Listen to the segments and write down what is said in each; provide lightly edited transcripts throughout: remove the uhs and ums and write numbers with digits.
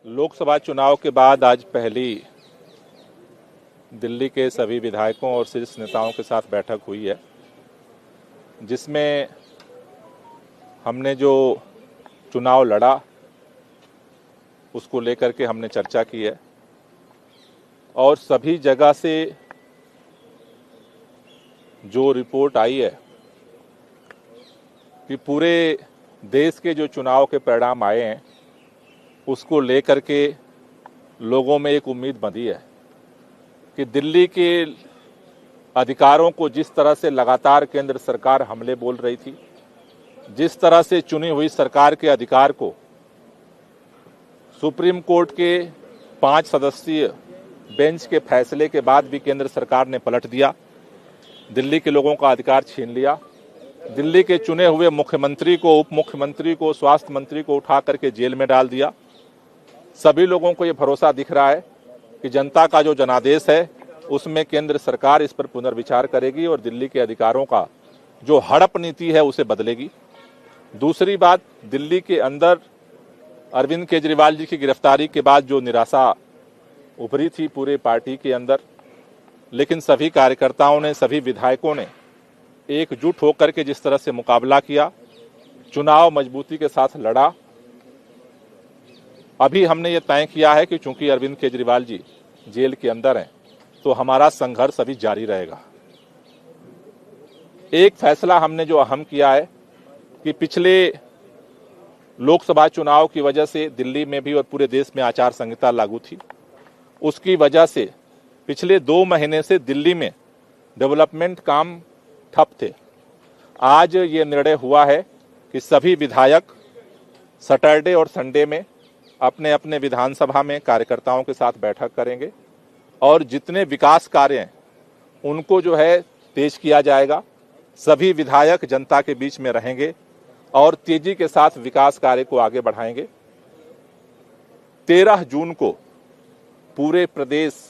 लोकसभा चुनाव के बाद आज पहली दिल्ली के सभी विधायकों और शीर्ष नेताओं के साथ बैठक हुई है, जिसमें हमने जो चुनाव लड़ा उसको लेकर के हमने चर्चा की है और सभी जगह से जो रिपोर्ट आई है कि पूरे देश के जो चुनाव के परिणाम आए हैं उसको लेकर के लोगों में एक उम्मीद बंधी है कि दिल्ली के अधिकारों को जिस तरह से लगातार केंद्र सरकार हमले बोल रही थी, जिस तरह से चुनी हुई सरकार के अधिकार को सुप्रीम कोर्ट के 5 सदस्यीय बेंच के फैसले के बाद भी केंद्र सरकार ने पलट दिया, दिल्ली के लोगों का अधिकार छीन लिया, दिल्ली के चुने हुए मुख्यमंत्री को, उप मुख्यमंत्री को, स्वास्थ्य मंत्री को उठा करके जेल में डाल दिया। सभी लोगों को ये भरोसा दिख रहा है कि जनता का जो जनादेश है उसमें केंद्र सरकार इस पर पुनर्विचार करेगी और दिल्ली के अधिकारों का जो हड़प नीति है उसे बदलेगी। दूसरी बात, दिल्ली के अंदर अरविंद केजरीवाल जी की गिरफ्तारी के बाद जो निराशा उभरी थी पूरे पार्टी के अंदर, लेकिन सभी कार्यकर्ताओं ने, सभी विधायकों ने एकजुट होकर के जिस तरह से मुकाबला किया, चुनाव मजबूती के साथ लड़ा। अभी हमने ये तय किया है कि चूंकि अरविंद केजरीवाल जी जेल के अंदर हैं तो हमारा संघर्ष अभी जारी रहेगा। एक फैसला हमने जो अहम किया है कि पिछले लोकसभा चुनाव की वजह से दिल्ली में भी और पूरे देश में आचार संहिता लागू थी, उसकी वजह से पिछले 2 महीने से दिल्ली में डेवलपमेंट काम ठप थे। आज ये निर्णय हुआ है कि सभी विधायक सैटरडे और संडे में अपने अपने विधानसभा में कार्यकर्ताओं के साथ बैठक करेंगे और जितने विकास कार्य हैं उनको जो है तेज किया जाएगा। सभी विधायक जनता के बीच में रहेंगे और तेजी के साथ विकास कार्य को आगे बढ़ाएंगे। 13 जून को पूरे प्रदेश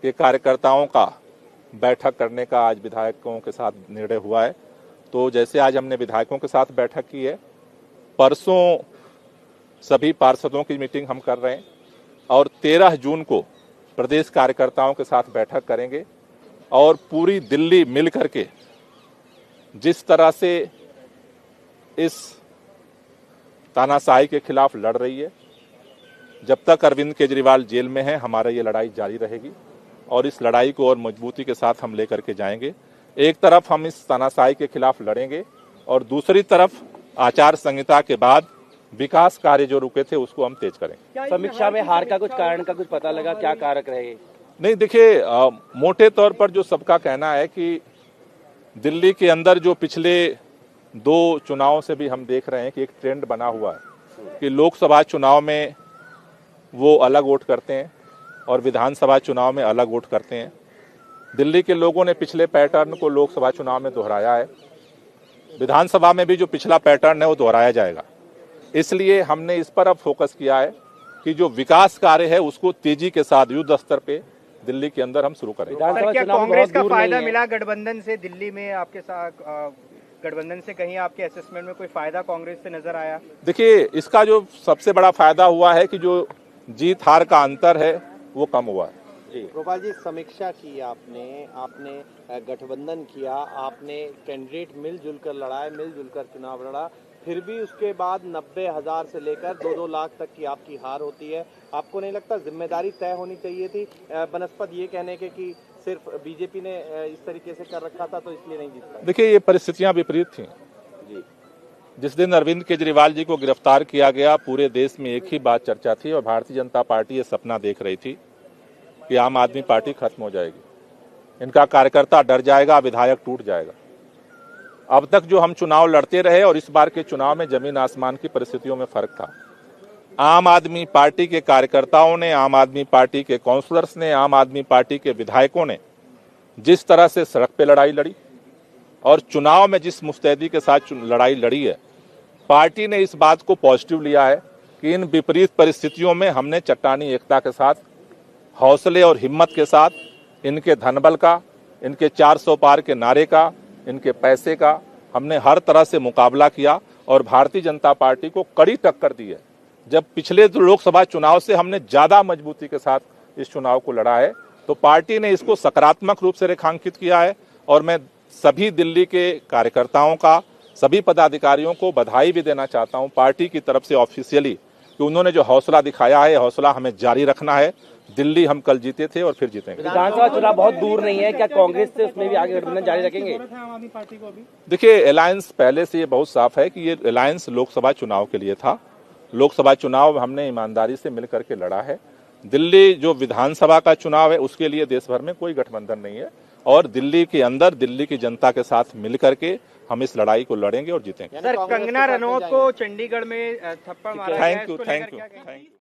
के कार्यकर्ताओं का बैठक करने का आज विधायकों के साथ निर्णय हुआ है। तो जैसे आज हमने विधायकों के साथ बैठक की है, परसों सभी पार्षदों की मीटिंग हम कर रहे हैं और 13 जून को प्रदेश कार्यकर्ताओं के साथ बैठक करेंगे और पूरी दिल्ली मिल करके जिस तरह से इस तानाशाही के खिलाफ लड़ रही है, जब तक अरविंद केजरीवाल जेल में है हमारा ये लड़ाई जारी रहेगी और इस लड़ाई को और मजबूती के साथ हम लेकर के जाएंगे। एक तरफ हम इस तानाशाही के खिलाफ लड़ेंगे और दूसरी तरफ आचार संहिता के बाद विकास कार्य जो रुके थे उसको हम तेज करेंगे। समीक्षा में हार का कुछ कारण का कुछ पता लगा, क्या कारक रहे? नहीं, देखिए, मोटे तौर पर जो सबका कहना है कि दिल्ली के अंदर जो पिछले 2 चुनावों से भी हम देख रहे हैं कि एक ट्रेंड बना हुआ है कि लोकसभा चुनाव में वो अलग वोट करते हैं और विधानसभा चुनाव में अलग वोट करते हैं। दिल्ली के लोगों ने पिछले पैटर्न को लोकसभा चुनाव में दोहराया है, विधानसभा में भी जो पिछला पैटर्न है वो दोहराया जाएगा। इसलिए हमने इस पर अब फोकस किया है कि जो विकास कार्य है उसको तेजी के साथ युद्ध स्तर पे दिल्ली के अंदर हम शुरू करें। क्या कांग्रेस का फायदा मिला गठबंधन से? दिल्ली में आपके साथ गठबंधन से कहीं आपके असेसमेंट में कोई फायदा कांग्रेस से नजर आया? देखिए, इसका जो सबसे बड़ा फायदा हुआ है कि जो जीत हार का अंतर है वो कम हुआ है। गोपाल जी, समीक्षा की आपने गठबंधन किया, आपने कैंडिडेट मिलजुल कर लड़ा, मिलजुल कर चुनाव लड़ा, फिर भी उसके बाद 90,000 से लेकर 2-2 लाख तक की आपकी हार होती है। आपको नहीं लगता जिम्मेदारी तय होनी चाहिए थी बनस्पत ये कहने के कि सिर्फ बीजेपी ने इस तरीके से कर रखा था तो इसलिए नहीं जीत पाई? देखिए, ये परिस्थितियां विपरीत थी जी। जिस दिन अरविंद केजरीवाल जी को गिरफ्तार किया गया, पूरे देश में एक ही बात चर्चा थी और भारतीय जनता पार्टी ये सपना देख रही थी कि आम आदमी पार्टी खत्म हो जाएगी, इनका कार्यकर्ता डर जाएगा, विधायक टूट जाएगा। अब तक जो हम चुनाव लड़ते रहे और इस बार के चुनाव में जमीन आसमान की परिस्थितियों में फर्क था। आम आदमी पार्टी के कार्यकर्ताओं ने, आम आदमी पार्टी के काउंसलर्स ने, आम आदमी पार्टी के विधायकों ने जिस तरह से सड़क पे लड़ाई लड़ी और चुनाव में जिस मुस्तैदी के साथ लड़ाई लड़ी है, पार्टी ने इस बात को पॉजिटिव लिया है कि इन विपरीत परिस्थितियों में हमने चट्टानी एकता के साथ, हौसले और हिम्मत के साथ, इनके धनबल का, इनके 400 पार के नारे का, इनके पैसे का हमने हर तरह से मुकाबला किया और भारतीय जनता पार्टी को कड़ी टक्कर दी है। जब पिछले लोकसभा चुनाव से हमने ज्यादा मजबूती के साथ इस चुनाव को लड़ा है, तो पार्टी ने इसको सकारात्मक रूप से रेखांकित किया है। और मैं सभी दिल्ली के कार्यकर्ताओं का, सभी पदाधिकारियों को बधाई भी देना चाहता हूं पार्टी की तरफ से ऑफिशियली, कि उन्होंने जो हौसला दिखाया है, हौसला हमें जारी रखना है। दिल्ली हम कल जीते थे और फिर जीतेंगे। विधानसभा चुनाव बहुत दूर नहीं है, क्या कांग्रेस से उसमें भी आगे गठबंधन जारी रखेंगे? देखिए, अलायंस पहले से ये बहुत साफ है कि ये अलायंस लोकसभा चुनाव के लिए था। लोकसभा चुनाव हमने ईमानदारी से मिलकर के लड़ा है। दिल्ली जो विधानसभा का चुनाव है उसके लिए देश भर में कोई गठबंधन नहीं है, और दिल्ली के अंदर दिल्ली की जनता के साथ मिलकर के हम इस लड़ाई को लड़ेंगे और जीतेंगे। सर, कंगना रनौत को चंडीगढ़ में थप्पड़ मारा गया है, इसको लेकर क्या कहेंगे? Thank you.